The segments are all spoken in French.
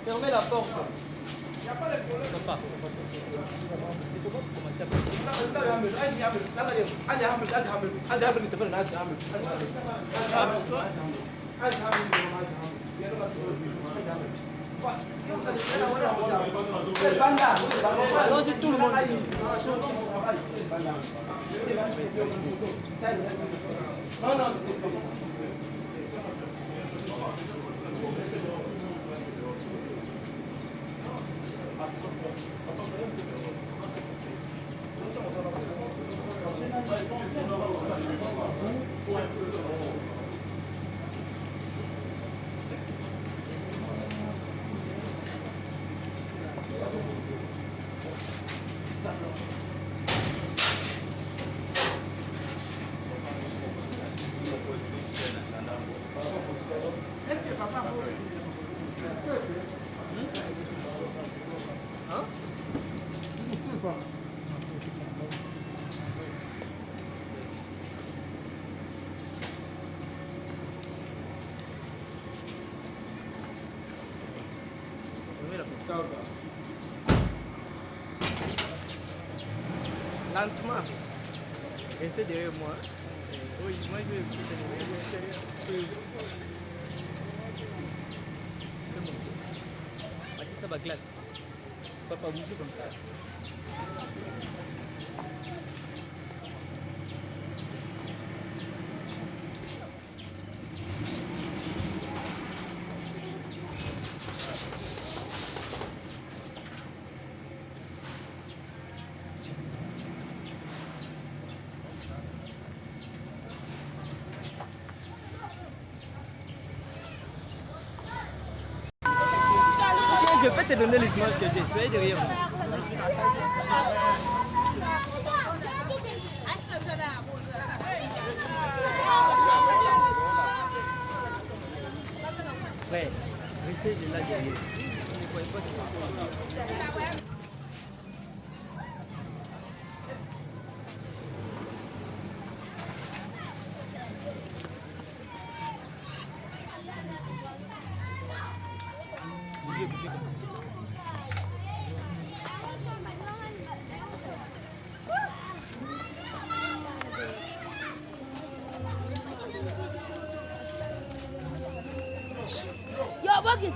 Fermez la porte. Il n'y a pas de problème. Il faut pas commencer à passer. Allons-y tout le monde. Non, non. Est-ce que papa Hein? Pas. Lentement. Restez derrière moi. Oui, moi je vais écouter les ça va glace. Faut pas bouger comme ça. Je vais te donner les images que j'ai. Soyez derrière moi. Frère, restez là derrière. Ne croyez pas que... Yo, bucket.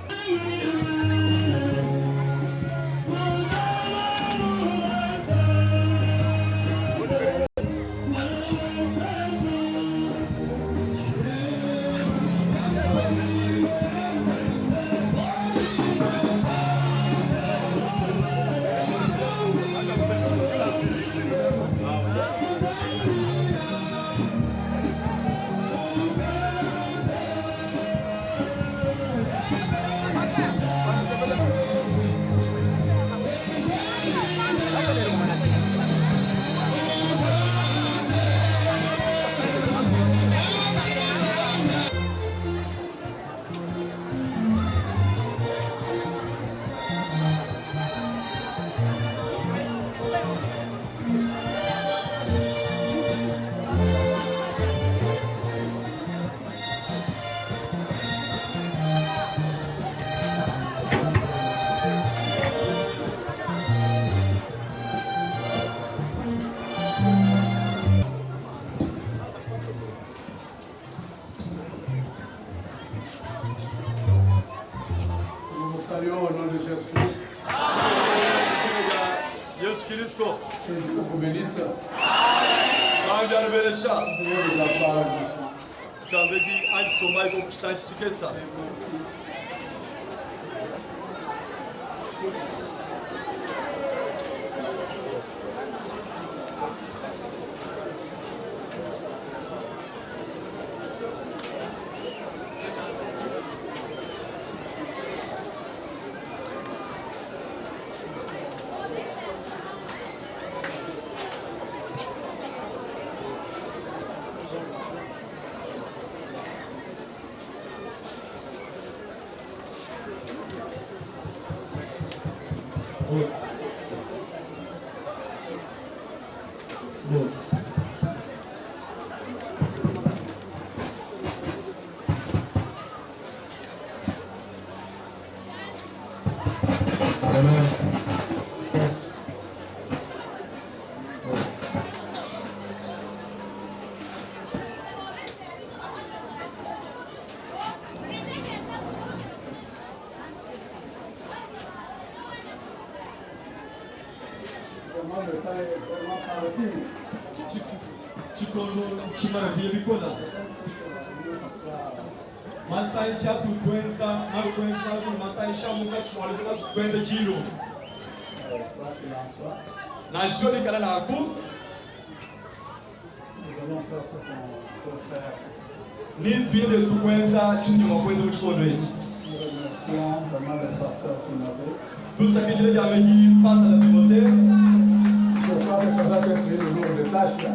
Saluons au nom de Jésus-Christ. Yesu Kristo. Que Dieu vous bénisse. Kandi araberesha. Seigneur de la parole. Jambeji aji somai ko kushitashikesa. chikondo chimara vile bikola masaisha tukwenza masaisha muka chwalika tukwenza chilo na joli kala na aku ni vile tukwenza chini mwa chikondo hichi tout ce qu'il y a venu passe à la Timothée. Je crois que ça va être une lourde tâche là.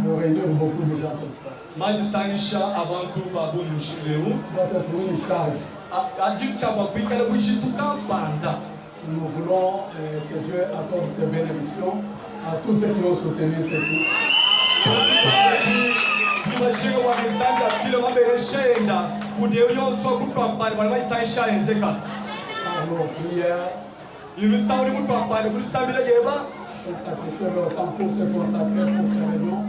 De réunir beaucoup de gens comme ça. Maji saisha avant tout babu mushireu. Ça va être une charge. Nous voulons que Dieu accorde ses bénédictions à tous ceux qui ont soutenu ceci. Par nos prières, sacrifier leur temps pour se consacrer pour ces raisons.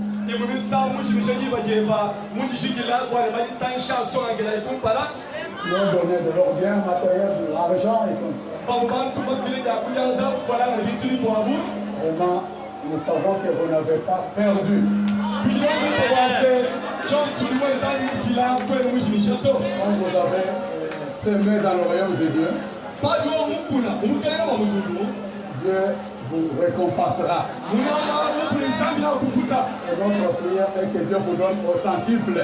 Leur donner de leur bien matériel, de l'argent et comme ça. Vraiment, nous savons que vous n'avez pas perdu. Quand vous avez semé dans le royaume de Dieu, Dieu vous récompensera. Et notre prière est que Dieu vous donne au centuple.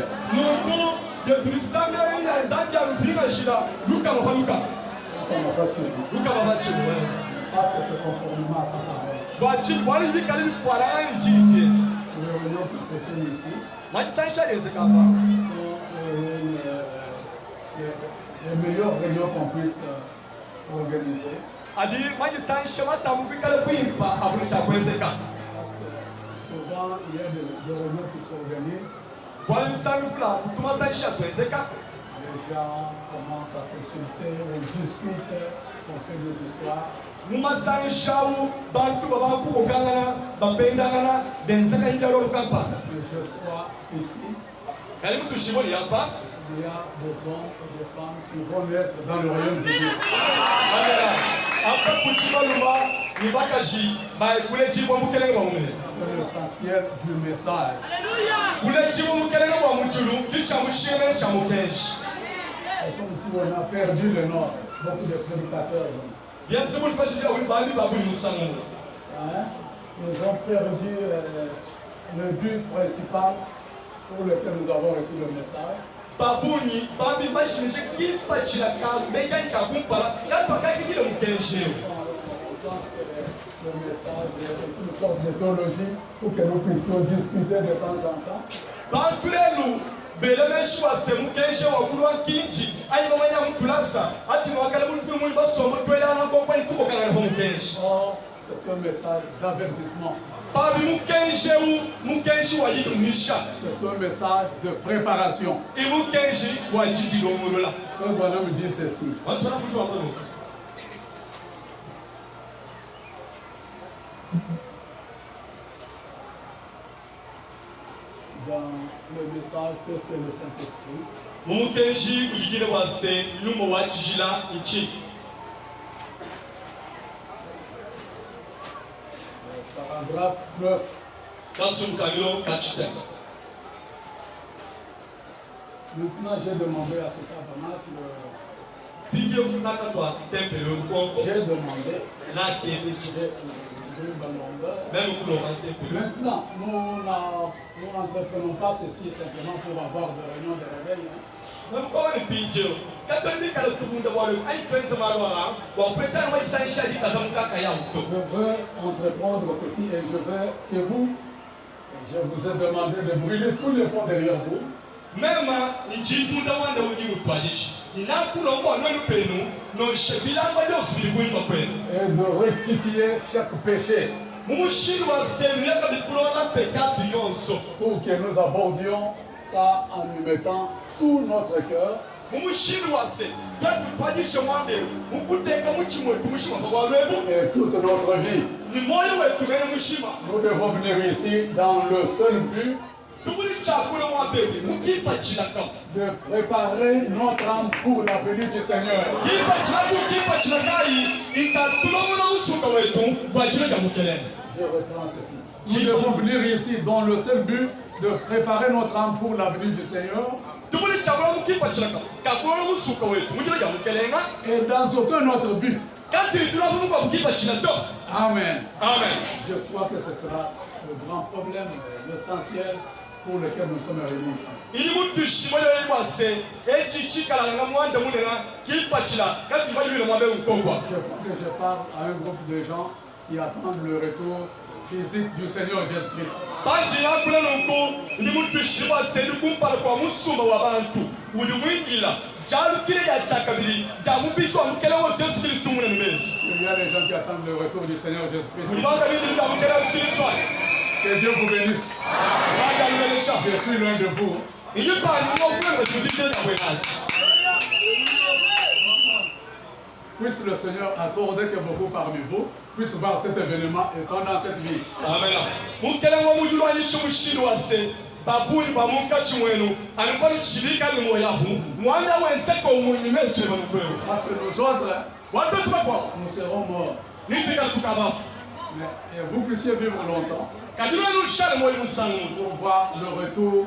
Parce que c'est conformément à sa parole. Les réunions qui se font ici sont les meilleures réunions qu'on puisse organiser. Parce que souvent il y a des réunions qui s'organisent. Les gens commencent à s'insulter, on discute, on fait des histoires. Mais je crois ici, il y a des hommes et des femmes qui vont naître dans le royaume de Dieu. C'est l'essentiel du message. C'est comme si on a perdu le nord. Beaucoup de prédicateurs. Hein? Nous avons perdu le but principal pour lequel nous avons reçu le message. Je pense que le message est une sorte de théologie pour que nous puissions discuter de temps en temps. Oh, c'est un message d'avertissement. C'est un message de préparation. Un bonhomme dit ceci. Dans le message, qu'est-ce que le Saint-Esprit? Paragraphe 9. Maintenant, j'ai demandé à ce tabernacle. Maintenant, nous n'entreprenons pas ceci simplement pour avoir des réunions de réveil. Hein. Je veux entreprendre ceci et je veux que vous, je vous ai demandé de brûler tous les ponts derrière vous. Et de rectifier chaque péché. Pour que nous abordions ça en y mettant tout notre cœur. Et toute notre vie. Nous devons venir ici dans le seul but de préparer notre âme pour la venue du Seigneur. Je Je reprends ceci. Nous devons venir ici dans le seul but de préparer notre âme pour la venue du Seigneur. Et dans aucun autre but. Amen. Amen. Je crois que ce sera le grand problème, l'essentiel pour lequel nous sommes réunis ici. Je crois que je parle à un groupe de gens qui attendent le retour physique du Seigneur Jésus-Christ. Il y a des gens qui attendent le retour du Seigneur Jésus-Christ. Que Dieu vous bénisse. Je suis loin de vous. Puisse le Seigneur accorder que beaucoup parmi vous puissent voir cet événement étant dans cette vie. Amen. Parce que nous autres, nous serons morts. Mais et vous puissiez vivre longtemps pour voir le retour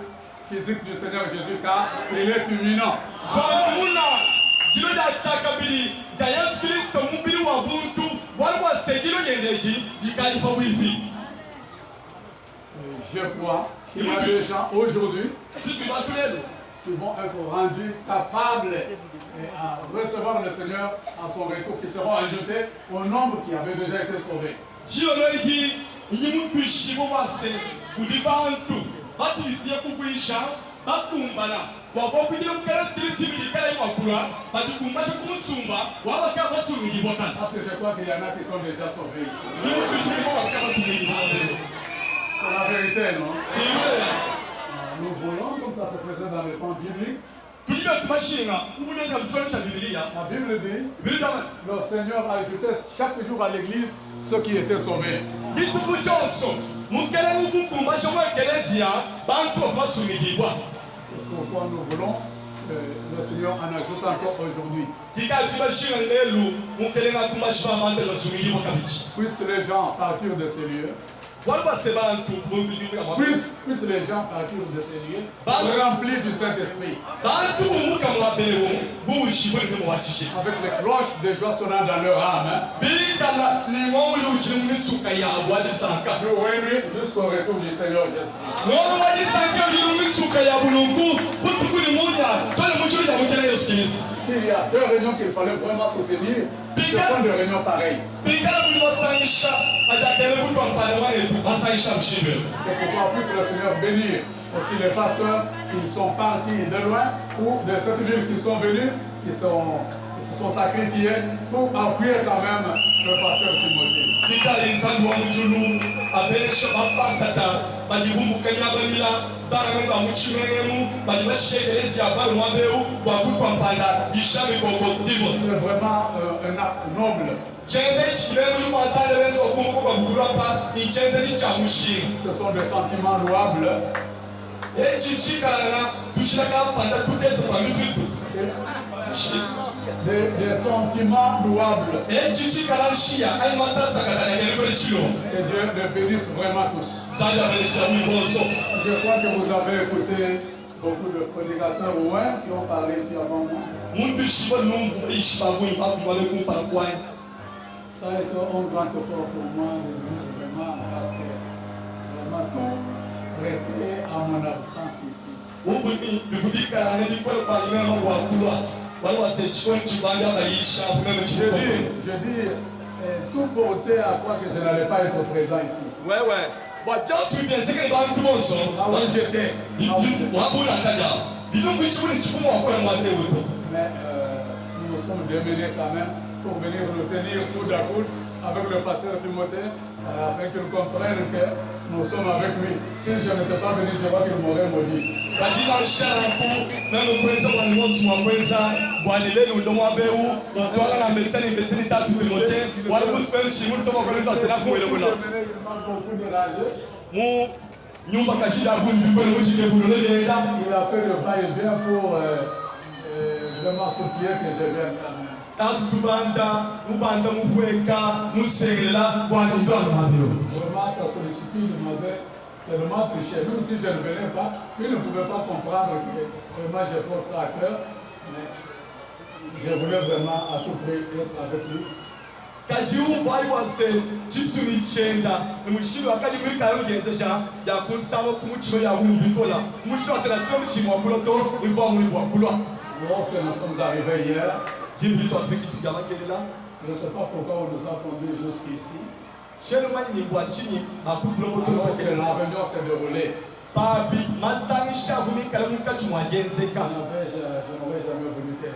physique du Seigneur Jésus, car il est imminent. Je crois qu'il y a des gens aujourd'hui qui vont être rendus capables à recevoir le Seigneur à son retour, qui seront ajoutés au nombre qui avait déjà été sauvés. Parce que je crois qu'il y en a qui sont déjà sauvés ici. C'est la vérité, non? Nous voulons, comme ça se faisait dans le temps biblique. La Bible dit, le Seigneur a ajouté chaque jour à l'église ceux qui étaient sauvés. C'est pourquoi nous voulons que le Seigneur en ajoute encore aujourd'hui. Puissent les gens partir de ces lieux. Puissent les gens partir de ces lieux remplis du Saint-Esprit. Avec les cloches de joie sonnant dans leur âme. Jusqu'au retour du Seigneur Jésus-Christ. S'il y a deux réunions qu'il fallait vraiment soutenir, ce sont des réunions pareilles. C'est pourquoi puisse le Seigneur bénir aussi les pasteurs qui sont partis de loin ou de cette ville qui sont venus, qui se sont sacrifiés pour appuyer quand même le pasteur Timothée. C'est vraiment un acte noble. Ce sont des sentiments louables. Des sentiments louables. Et Dieu les bénisse vraiment tous. Je crois que vous avez écouté beaucoup de prédicateurs qui ont parlé ici avant moi. Ça a été un grand effort pour moi de venir vraiment parce que vraiment tout prêtait à mon absence ici. Je dis, tout portait à croire que je n'allais pas être présent ici. Ouais. J'étais. Mais nous sommes démenés quand même pour venir nous tenir coude à coude avec le pasteur Timothée afin qu'il comprenne que nous sommes avec lui. Si je n'étais pas venu, je vois qu'il m'aurait maudit. Il a fait le va-et-vient pour vraiment supplier que je vienne quand même. Vraiment, sa sollicitude m'avait tellement touché. Même si je ne venais pas, lui ne pouvait pas comprendre que vraiment je porte ça à cœur. Mais je voulais vraiment à tout prix être avec lui. Kajiu vai wase jisuni chenda mushiro akali muri karo gezesha ya kunsamo kumuchiro ya bikola mushiro asela sima muchimo akulo to ivo muri akulo. Lorsque nous sommes arrivés hier, Jimbi to afiki tu gama kelela je ne sais pas pourquoi on nous a conduits jusqu'ici. shelo mani ni bwachini akulo moto Donc no kelela la réunion s'est déroulée. pabi mazangi shavu mikala mukati mwajenzeka Je n'aurais jamais voulu que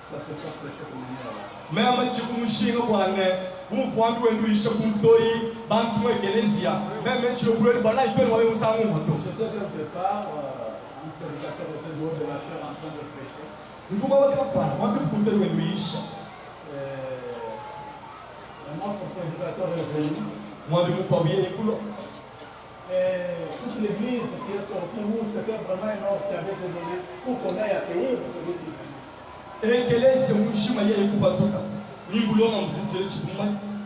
ça se fasse de cette manière-là. mema chikumushinga bwane umuvwandu wendu ishe kumtoi bantu mwekelezia meme chiro bulwe bana itweni wawe musangu moto. J'étais dès le départ, un prédicateur était du haut de la chair en train de prêcher. Mvuma wakapa wandu kumtoi wendu ishe Et notre prédicateur est venu. mwandu mukwabiye ikulo. Et toute l'église qui est sortie, nous, c'était vraiment un ordre qui avait été donné pour qu'on aille accueillir celui qui venait. Ekeleze mushima ye kubatoka nibulonga mvufere chifuma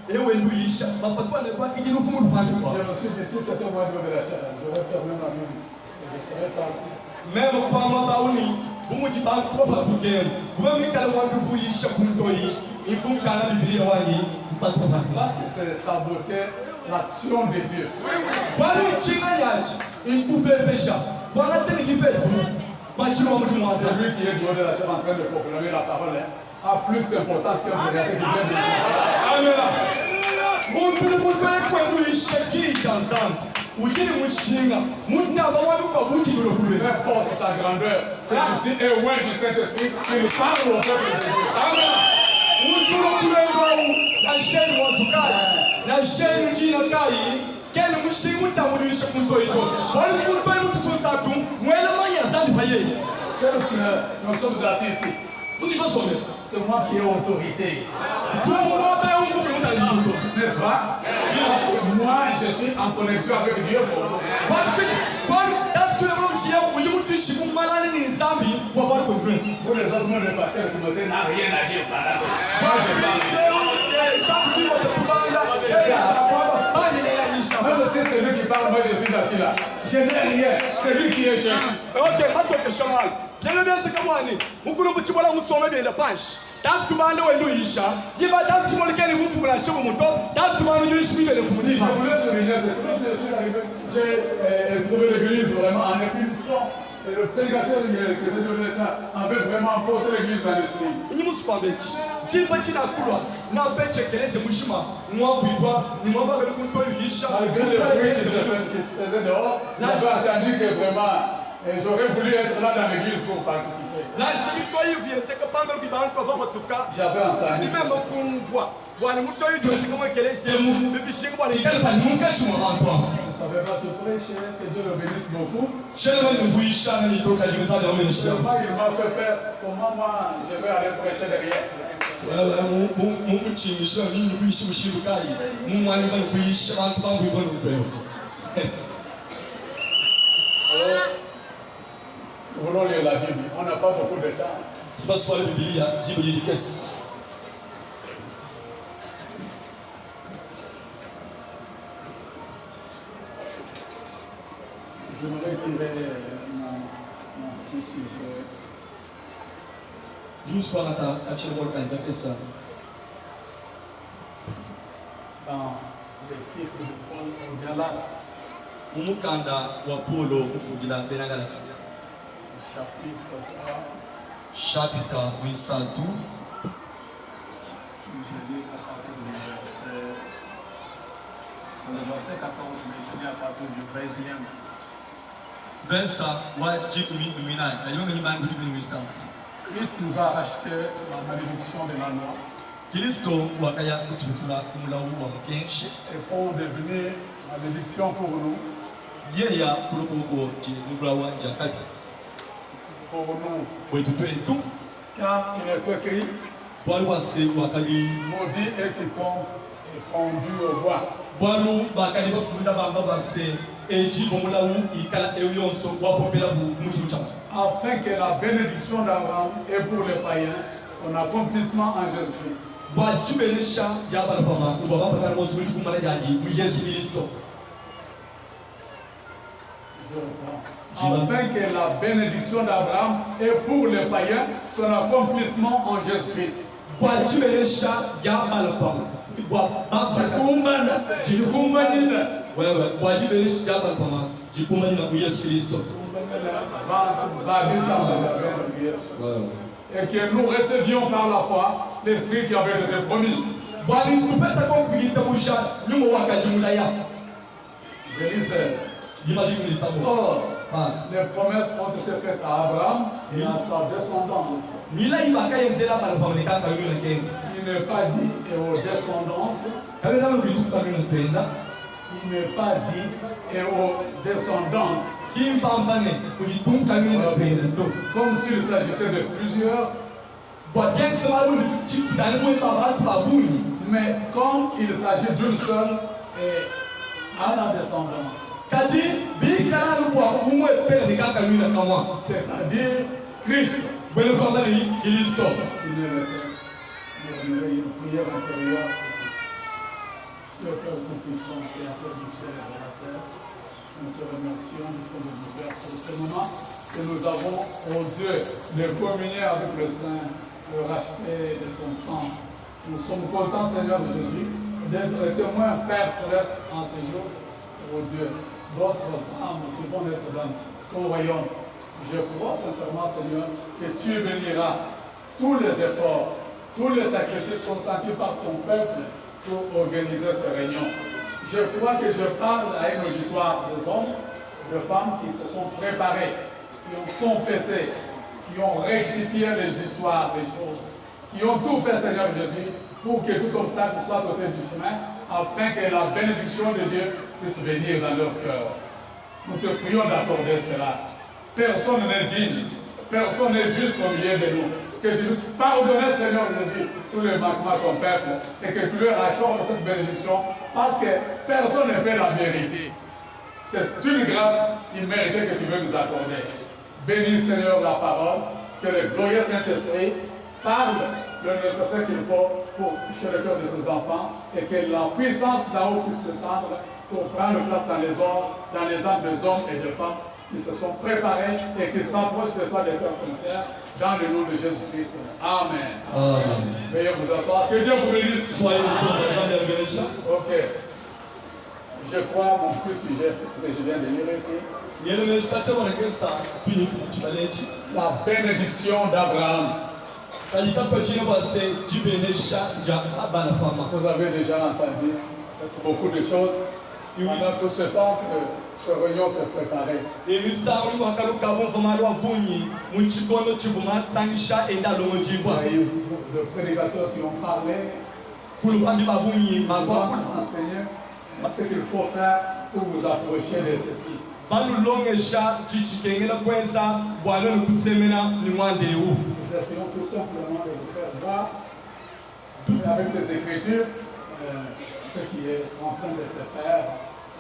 ewe nduisha bapatwa ne kwa kijinu fumu rupande kwa Je me suis dit, si c'était moi de la chair, j'aurais fermé ma Bible et je serais parti. même kwa mabauni bumuji bantu bapatugeni bumwe kala wandu fuisha kumtoi ifumkana biblia wani mpatwa ba Parce que c'est saboter l'action de Dieu. bali chinga yaji inkupepesha bwana tele kipepo bachiro mtu mwaza Celui qui est du haut de la chair en train de proclamer la parole a plus d'importance qu'un prédicateur qui vient de Dieu. amena muntu mutwe kwendu isheki chanzana ujiri mushinga mutaba wanu kwa buti bulokule Peu importe sa grandeur, c'est ici et loin du Saint-Esprit qui nous parle au peuple de Dieu. amena muturo kulendo na sheni wazukali na sheni jina kai kene mushinga mutamulisha kuzoito wali kutoi mutu sonsatu mwela manya zandi paye Nous sommes assis ici. mutu basome C'est moi qui ai autorité ici. fumo robe umbuke mutalimuto N'est-ce pas? Parce que moi, je suis en connexion avec Dieu pour vous. bachi kon datu lebo chia uyi mutu shibu malani ni zambi wa bari ko friend Vous les autres, moi, le pasteur Timothée n'a rien à dire par là. Même si c'est lui qui parle, moi je suis assis là. Je n'ai rien. C'est lui qui est chef. Ok, matoke shamal. Kele bese kamwani. Mukuru muchibola musome de la page. Datu bande wenu isha. Yiba datu molekeni mufumula shobo muto. Datu bande yo isumi de fumudi. Je voulais souligner, c'est ce que je suis arrivé. J'ai trouvé l'église vraiment en ébullition. Et le prédicateur qui était donné ça avait vraiment porté l'église dans l'esprit. Ni musupambechi. Jimba china kulwa. Na beche kelese mushima. Mwa bidwa. Ni mwa ba kunto isha. Malgré le bruit qui se faisait dehors, j'avais attendu que vraiment, j'aurais voulu être là dans l'église pour participer. La chimito yivye seka panga kibantu kwa matuka. J'avais entendu. Ni même kumvwa. Bwana muto yido sikamo kelese mu. Bibishinga bwana ikale pa nunga chuma bantu. Je ne savais pas te prêcher, que Dieu le bénisse beaucoup. Seulement il m'a fait peur. Comment moi, je vais aller prêcher derrière? Alors, voulons lire la Bible. On n'a pas beaucoup de temps. Je voudrais tirer mon petit sujet. Dans l'épître de Paul aux Galates, chapitre 3, chapitre 812 je lis à partir du verset. C'est le verset 14, mais je lis à partir du 13e. Christ nous a racheté la malédiction de la loi. Et pour devenir malédiction pour nous, car il est écrit, maudit est quiconque est pendu au bois. Afin que la bénédiction d'Abraham est pour les païens, son accomplissement en Jésus-Christ. Afin que la bénédiction d'Abraham est pour les païens son accomplissement en Jésus-Christ. Et que nous recevions par la foi l'esprit qui avait été promis. Or, les promesses ont été faites à Abraham et à sa descendance. Il n'est pas dit et aux descendances. Il n'est pas dit et aux descendances. Comme s'il s'agissait de plusieurs. Mais comme il s'agit d'une seule et à la descendance. C'est-à-dire Christ. Il est le texte. Une prière intérieure. Le Père Tout-Puissant, Créateur du ciel et de la terre, nous te remercions du fond de nos cœurs pour ce moment que nous avons, oh Dieu, de communier avec le Saint, de racheter de ton sang. Nous sommes contents, Seigneur de Jésus, d'être témoins, Père céleste, en ce jour, oh Dieu, d'autres âmes qui vont être dans ton royaume. Je crois sincèrement, Seigneur, que tu béniras tous les efforts, tous les sacrifices consentis par ton peuple pour organiser ce réunion. Je crois que je parle à une auditoire des hommes, de femmes qui se sont préparés, qui ont confessé, qui ont rectifié les histoires, les choses, qui ont tout fait, Seigneur Jésus, pour que tout obstacle soit ôté du chemin, afin que la bénédiction de Dieu puisse venir dans leur cœur. Nous te prions d'accorder cela. Personne n'est digne, personne n'est juste au milieu de nous. Que tu puisses pardonner, Seigneur Jésus, tous les manquements à ton peuple et que tu leur accordes cette bénédiction parce que personne ne peut la mériter. C'est une grâce imméritée que tu veux nous accorder. Bénis, Seigneur, la parole, que le glorieux Saint-Esprit parle le nécessaire qu'il faut pour toucher le cœur de tes enfants et que la puissance d'en haut puisse descendre pour prendre place dans les âmes des hommes et des femmes qui se sont préparés et qui s'approchent de toi des cœurs sincères dans le nom de Jésus-Christ. Amen. Amen. Veuillez vous asseoir. Que Dieu vous bénisse. Soyez bénis. Ok. Je crois mon plus sujet, c'est ce que je viens de lire ici. La bénédiction d'Abraham. Vous avez déjà entendu beaucoup de choses. Pendant tout ce temps que ce réunion s'est préparée. Les prédicateurs qui ont parlé, nous ont enseigné ce qu'il faut faire pour vous approcher de ceci. Nous essayons tout simplement de vous faire voir avec les Écritures ce qui est en train de se faire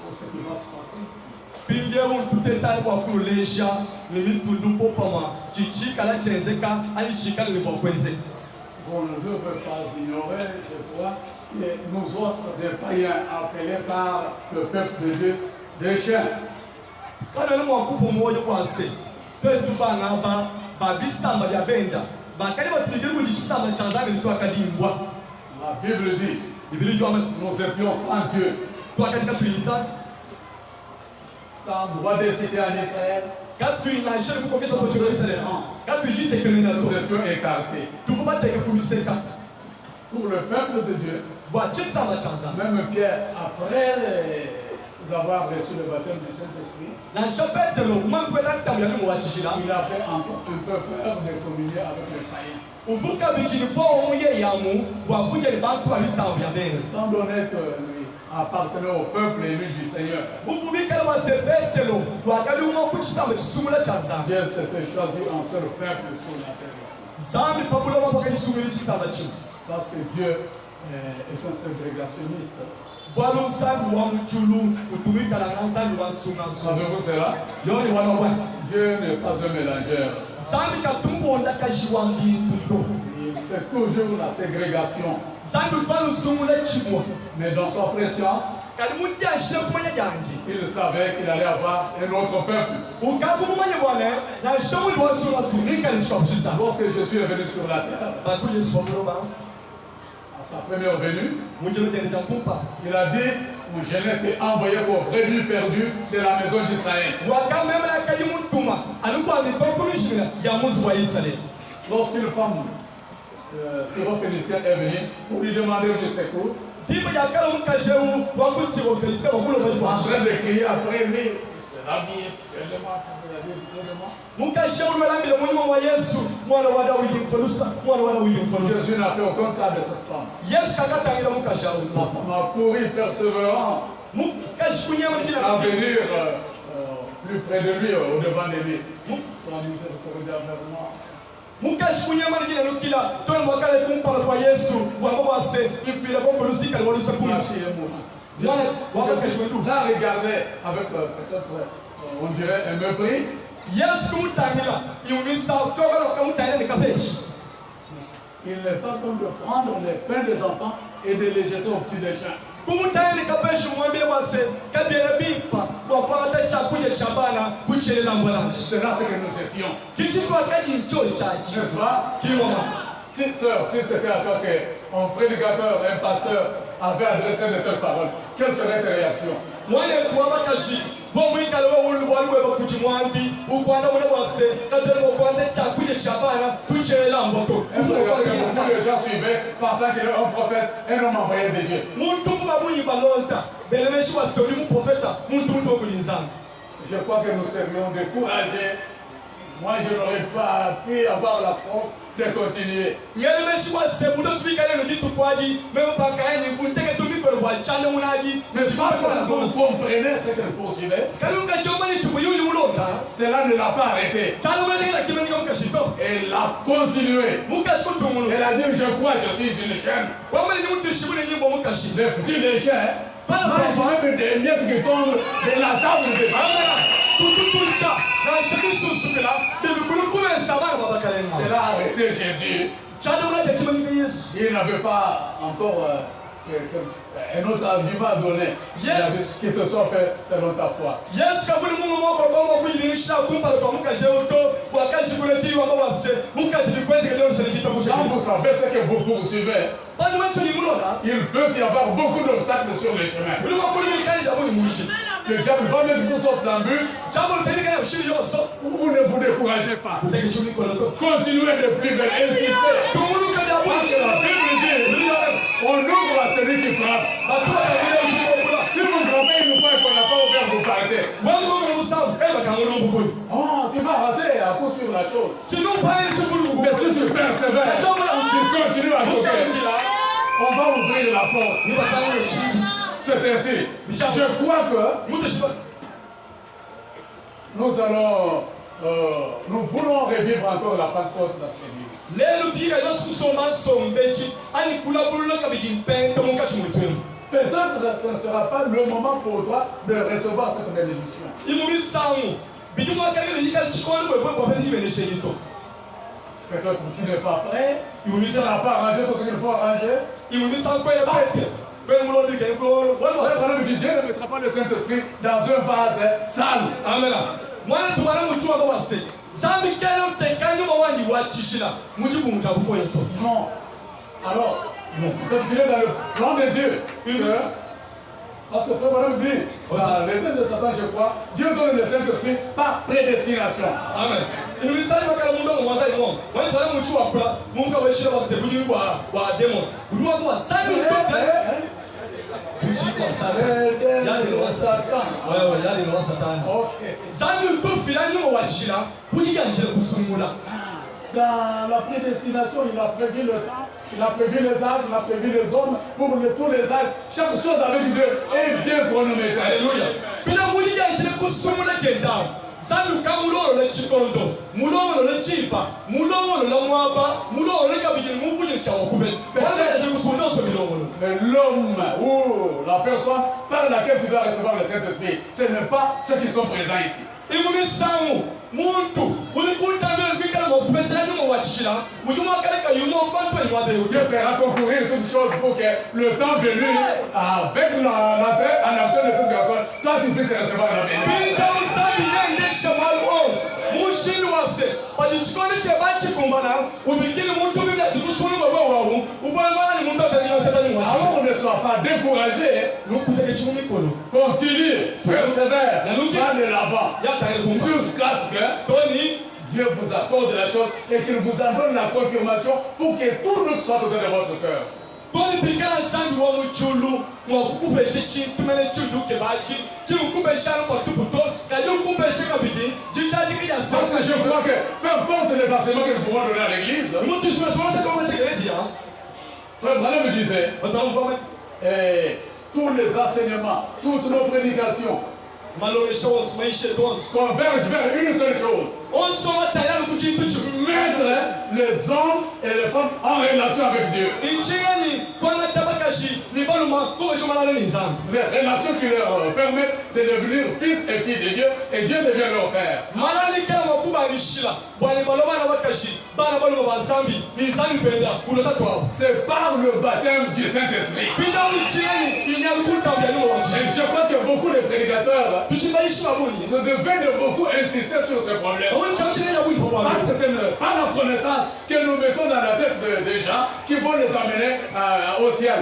ou ce qui va se passer ici. Vous ne devez pas ignorer, je crois, que nous autres, des païens appelés par le peuple de Dieu, des chiens. La Bible dit, nous étions sans Dieu, sans droit de cité en Israël. Nous étions écartés. Pour le peuple de Dieu, même Pierre, après avoir reçu le baptême du Saint-Esprit, il avait encore un peu peur de communier avec les païens. Étant donné que lui appartenait au peuple élu du Seigneur, Dieu s'était choisi un seul peuple sur la terre ici. Parce que Dieu est un ségrégationniste. Savez-vous cela? Dieu n'est pas un mélangeur. Il fait fait toujours la ségrégation. Zandu twa lusungula chimwa. Mais dans sa préscience, Kali mundi ashira kumanya janji. il savait qu'il allait avoir un autre peuple. Ukafu kumanya bwana na shomu ni wasu wasunika ni shopjisa. Lorsque Jésus est venu sur la terre, Baku Yesu wamroba. à sa première venue, Mujelo tende kumpa. il a dit, je n'ai été envoyé pour brebis perdues de la maison d'Israël. Wakamema na kali mutuma. Alikuwa ni komishina ya muzi wa Israeli. Lorsqu'une femme syrophénicienne est venue pour lui demander du secours, Timu ya kala mkasheu wakusiro felise wakulo en mwa. train de crier après lui, tuez-le-moi. Mkasheu lwalambile munyuma wa Yesu mwana wa Dawidi mfolusa mwana wa Dawidi mfolusa. Jésus n'a fait aucun cas de cette femme. Yesu kakatangira mkasheu. La femme a couru persévérant Mkashikunyama jina à venir plus près de lui, au devant de lui. Sois miséricordieux envers moi. Mukashikunyama jina nukila tole mwakale kumpala kwa Yesu wambo wase ifila kwa lusika ni walusa kuni. Mwana wakashikunyama. Là, regardez avec peut-être, on dirait, un mépris. Yesu kumutangira iumisa utoka wakamutangire ni kapeshi. Il n'est pas comme de prendre les pains des enfants et de les jeter au petit des chiens. Kumutangire ni kapeshi mwambile wase kabiela bipa wakwata chakuja chabana kuchelela mbona. C'est là ce que nous étions. Kichiko akaji nchoi chachi. N'est-ce pas? Kiwama. Si, sœur, si c'était à toi qu'un prédicateur, un pasteur avait adressé de telles paroles, quelle serait ta réaction? Mwana kuwama kashi bomwikale waliwe bakuti mwambi ukwanda mwana wase katele mwakwanda chakuja chabana kuchelela mboko. Est-ce que beaucoup de gens suivaient pensant qu'il est un prophète, un homme envoyé de Dieu? Je crois que nous serions découragés. Moi, je n'aurais pas pu avoir la force de continuer. Mais je pense que vous comprenez ce qu'elle poursuivait. Cela ne l'a pas arrêté. Elle a continué. Elle a dit, je crois, je suis une chienne. Le petit des chiens, même des miettes qui tombent de la table de cela a arrêté Jésus. Il n'avait pas encore un autre argument à donner. Yes. Qui te soit fait selon ta foi. Yes. Quand vous savez ce que vous poursuivez, il peut y avoir beaucoup d'obstacles sur le chemin. Le diable va mettre toutes sortes d'embûches. Vous ne vous découragez pas. Continuez de plus belle, insistez. Parce que la Bible dit, on ouvre à celui qui frappe. Si vous frappez une fois et qu'on n'a pas ouvert, vous partez. Oh, tu vas rater à poursuivre la chose. Mais si tu persévères, tu continues à toquer, on va ouvrir la porte. C'est ainsi. Je crois que nous voulons revivre encore la Pentecôte dans ces lieux. Peut-être ce ne sera pas le moment pour toi de recevoir cette bénédiction. Peut-être tu n'es pas prêt. Tu n'as pas arrangé tout ce qu'il faut arranger. Dieu ne mettra pas le Saint-Esprit dans un vase sale. Amen. Non. Alors, quand tu es dans le plan de Dieu, parce que frère Madame dit, dans l'état de Satan, je crois, Dieu donne le Saint-Esprit par prédestination. Amen. Dans la prédestination, il a prévu le temps, il a prévu les âges, il a prévu les hommes pour tous les âges. Chaque chose avec Dieu est bien chronométrée. Alléluia. L'homme ou la personne par laquelle tu dois recevoir le Saint-Esprit, ce n'est pas ceux qui sont présents ici. Dieu fera concourir toutes choses pour que le temps venu, avec la paix, en action de cette personne, toi tu puisses recevoir la bénédiction. Alors ne sois pas découragé, continue, persévère, va de l'avant, jusqu'à ce que Dieu vous accorde la chose et qu'il vous en donne la confirmation pour que tout le soit autour de votre cœur. Parce que je crois que peu importe les enseignements que nous pouvons donner à l'église, Frère Branham me disait, tous les enseignements, toutes nos prédications convergent vers une seule chose. Mettre les hommes et les femmes en relation avec Dieu. Les relations qui leur permettent de devenir fils et filles de Dieu et Dieu devient leur père. C'est par le baptême du Saint-Esprit. Et je crois que beaucoup de prédicateurs se devaient de beaucoup insister sur ce problème. Parce que ce n'est pas la connaissance que nous mettons dans la tête des gens qui vont les amener au ciel.